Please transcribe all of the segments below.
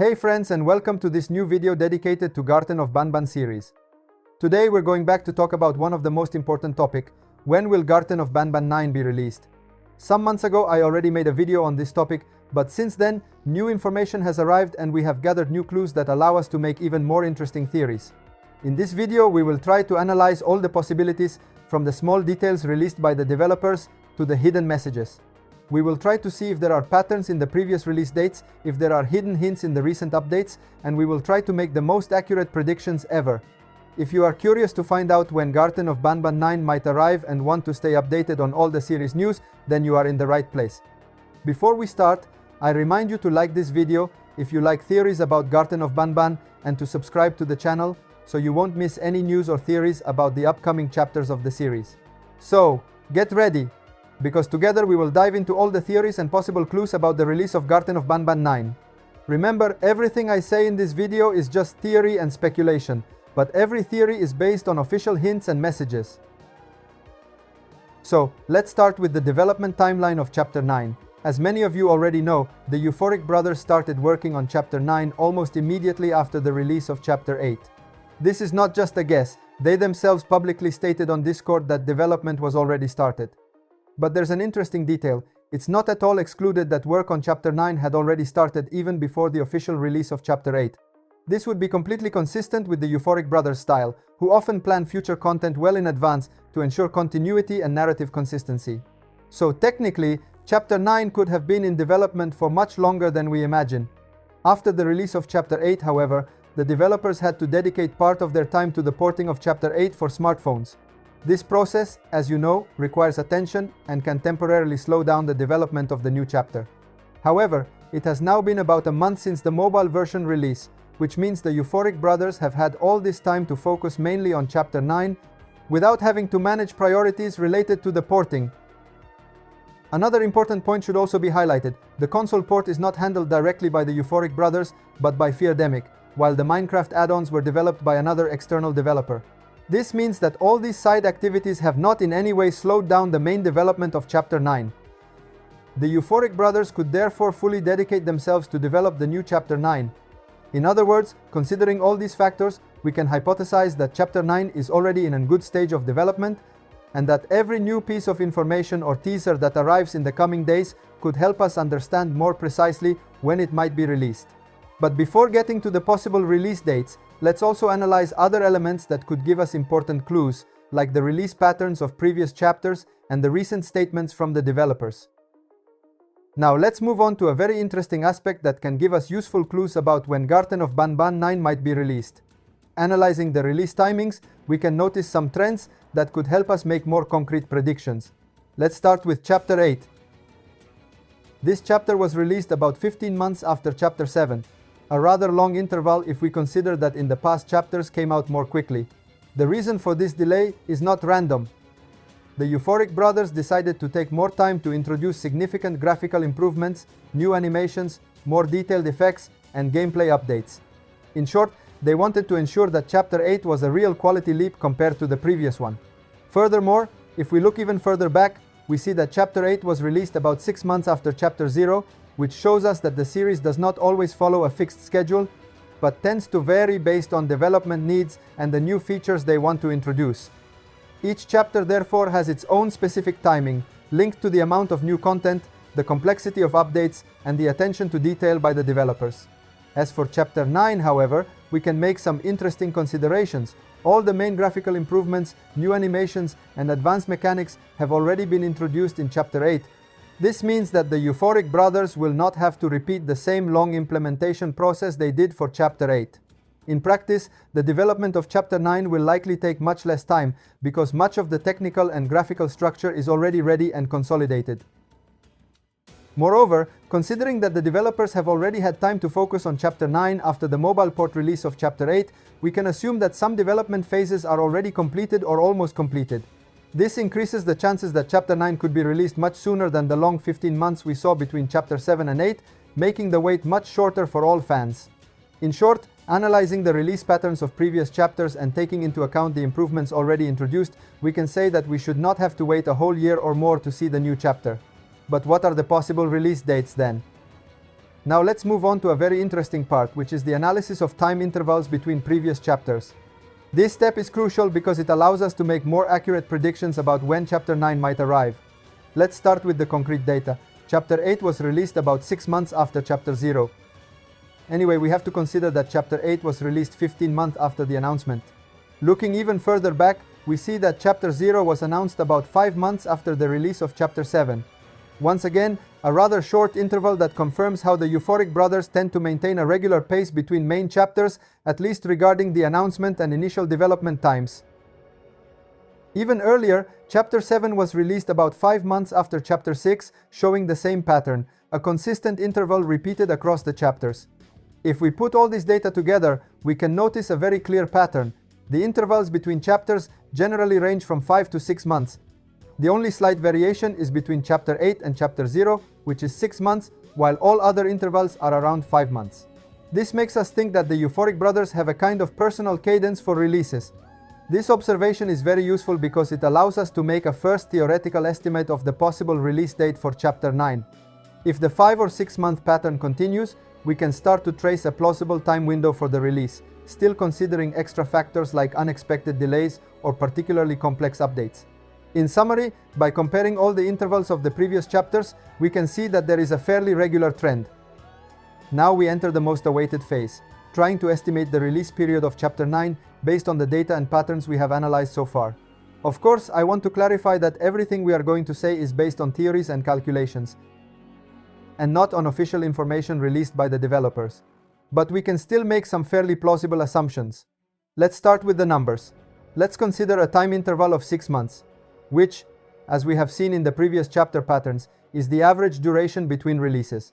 Hey friends, and welcome to this new video dedicated to Garten of Banban series. Today we're going back to talk about one of the most important topic: when will Garten of Banban 9 be released? Some months ago I already made a video on this topic, but since then new information has arrived and we have gathered new clues that allow us to make even more interesting theories. In this video we will try to analyze all the possibilities, from the small details released by the developers to the hidden messages. We will try to see if there are patterns in the previous release dates, if there are hidden hints in the recent updates, and we will try to make the most accurate predictions ever. If you are curious to find out when Garten of Banban 9 might arrive and want to stay updated on all the series news, then you are in the right place. Before we start, I remind you to like this video if you like theories about Garten of Banban, and to subscribe to the channel so you won't miss any news or theories about the upcoming chapters of the series. So, get ready, because together we will dive into all the theories and possible clues about the release of Garten of Banban 9. Remember, everything I say in this video is just theory and speculation, but every theory is based on official hints and messages. So, let's start with the development timeline of Chapter 9. As many of you already know, the Euphoric brothers started working on Chapter 9 almost immediately after the release of Chapter 8. This is not just a guess, they themselves publicly stated on Discord that development was already started. But there's an interesting detail: it's not at all excluded that work on Chapter 9 had already started even before the official release of Chapter 8. This would be completely consistent with the Euphoric brothers' style, who often plan future content well in advance to ensure continuity and narrative consistency. So technically, Chapter 9 could have been in development for much longer than we imagine. After the release of Chapter 8, however, the developers had to dedicate part of their time to the porting of Chapter 8 for smartphones. This process, as you know, requires attention and can temporarily slow down the development of the new chapter. However, it has now been about a month since the mobile version release, which means the Euphoric brothers have had all this time to focus mainly on Chapter 9, without having to manage priorities related to the porting. Another important point should also be highlighted: the console port is not handled directly by the Euphoric brothers, but by Feardemic, while the Minecraft add-ons were developed by another external developer. This means that all these side activities have not in any way slowed down the main development of Chapter 9. The Euphoric brothers could therefore fully dedicate themselves to develop the new Chapter 9. In other words, considering all these factors, we can hypothesize that Chapter 9 is already in a good stage of development, and that every new piece of information or teaser that arrives in the coming days could help us understand more precisely when it might be released. But before getting to the possible release dates, let's also analyze other elements that could give us important clues, like the release patterns of previous chapters and the recent statements from the developers. Now let's move on to a very interesting aspect that can give us useful clues about when Garten of Banban 9 might be released. Analyzing the release timings, we can notice some trends that could help us make more concrete predictions. Let's start with Chapter 8. This chapter was released about 15 months after Chapter 7. A rather long interval if we consider that in the past chapters came out more quickly. The reason for this delay is not random. The Euphoric brothers decided to take more time to introduce significant graphical improvements, new animations, more detailed effects, and gameplay updates. In short, they wanted to ensure that Chapter 8 was a real quality leap compared to the previous one. Furthermore, if we look even further back, we see that Chapter 8 was released about 6 months after Chapter 0, which shows us that the series does not always follow a fixed schedule, but tends to vary based on development needs and the new features they want to introduce. Each chapter therefore has its own specific timing, linked to the amount of new content, the complexity of updates, and the attention to detail by the developers. As for Chapter 9, however, we can make some interesting considerations. All the main graphical improvements, new animations, and advanced mechanics have already been introduced in Chapter 8. This means that the Euphoric brothers will not have to repeat the same long implementation process they did for Chapter 8. In practice, the development of Chapter 9 will likely take much less time, because much of the technical and graphical structure is already ready and consolidated. Moreover, considering that the developers have already had time to focus on Chapter 9 after the mobile port release of Chapter 8, we can assume that some development phases are already completed or almost completed. This increases the chances that Chapter 9 could be released much sooner than the long 15 months we saw between Chapter 7 and 8, making the wait much shorter for all fans. In short, analyzing the release patterns of previous chapters and taking into account the improvements already introduced, we can say that we should not have to wait a whole year or more to see the new chapter. But what are the possible release dates then? Now let's move on to a very interesting part, which is the analysis of time intervals between previous chapters. This step is crucial because it allows us to make more accurate predictions about when Chapter 9 might arrive. Let's start with the concrete data. Chapter 8 was released about 6 months after Chapter 0. Anyway, we have to consider that Chapter 8 was released 15 months after the announcement. Looking even further back, we see that Chapter 0 was announced about 5 months after the release of Chapter 7. Once again, a rather short interval that confirms how the Euphoric Brothers tend to maintain a regular pace between main chapters, at least regarding the announcement and initial development times. Even earlier, Chapter 7 was released about 5 months after Chapter 6, showing the same pattern, a consistent interval repeated across the chapters. If we put all this data together, we can notice a very clear pattern. The intervals between chapters generally range from 5 to 6 months. The only slight variation is between Chapter 8 and Chapter 0, which is 6 months, while all other intervals are around 5 months. This makes us think that the Euphoric Brothers have a kind of personal cadence for releases. This observation is very useful because it allows us to make a first theoretical estimate of the possible release date for Chapter 9. If the 5 or 6 month pattern continues, we can start to trace a plausible time window for the release, still considering extra factors like unexpected delays or particularly complex updates. In summary, by comparing all the intervals of the previous chapters, we can see that there is a fairly regular trend. Now we enter the most awaited phase, trying to estimate the release period of Chapter 9 based on the data and patterns we have analyzed so far. Of course, I want to clarify that everything we are going to say is based on theories and calculations, and not on official information released by the developers. But we can still make some fairly plausible assumptions. Let's start with the numbers. Let's consider a time interval of 6 months, which, as we have seen in the previous chapter patterns, is the average duration between releases.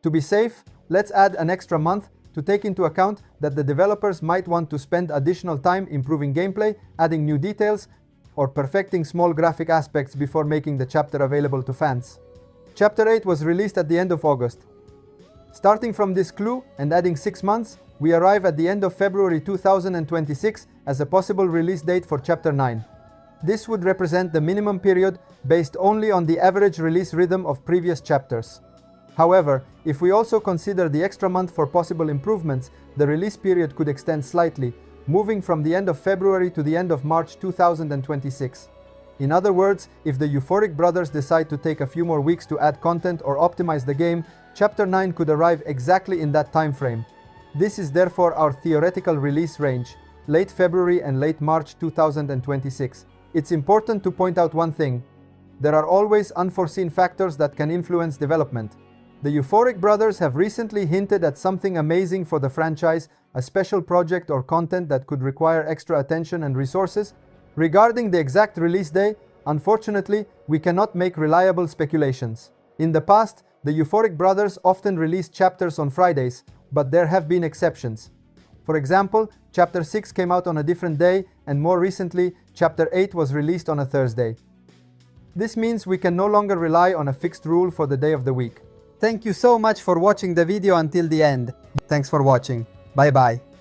To be safe, let's add an extra month to take into account that the developers might want to spend additional time improving gameplay, adding new details, or perfecting small graphic aspects before making the chapter available to fans. Chapter 8 was released at the end of August. Starting from this clue and adding 6 months, we arrive at the end of February 2026 as a possible release date for Chapter 9. This would represent the minimum period based only on the average release rhythm of previous chapters. However, if we also consider the extra month for possible improvements, the release period could extend slightly, moving from the end of February to the end of March 2026. In other words, if the Euphoric Brothers decide to take a few more weeks to add content or optimize the game, Chapter 9 could arrive exactly in that time frame. This is therefore our theoretical release range, late February and late March 2026. It's important to point out one thing. There are always unforeseen factors that can influence development. The Euphoric Brothers have recently hinted at something amazing for the franchise, a special project or content that could require extra attention and resources. Regarding the exact release day, unfortunately, we cannot make reliable speculations. In the past, the Euphoric Brothers often released chapters on Fridays, but there have been exceptions. For example, Chapter 6 came out on a different day, and more recently, Chapter 8 was released on a Thursday. This means we can no longer rely on a fixed rule for the day of the week. Thank you so much for watching the video until the end. Thanks for watching. Bye bye.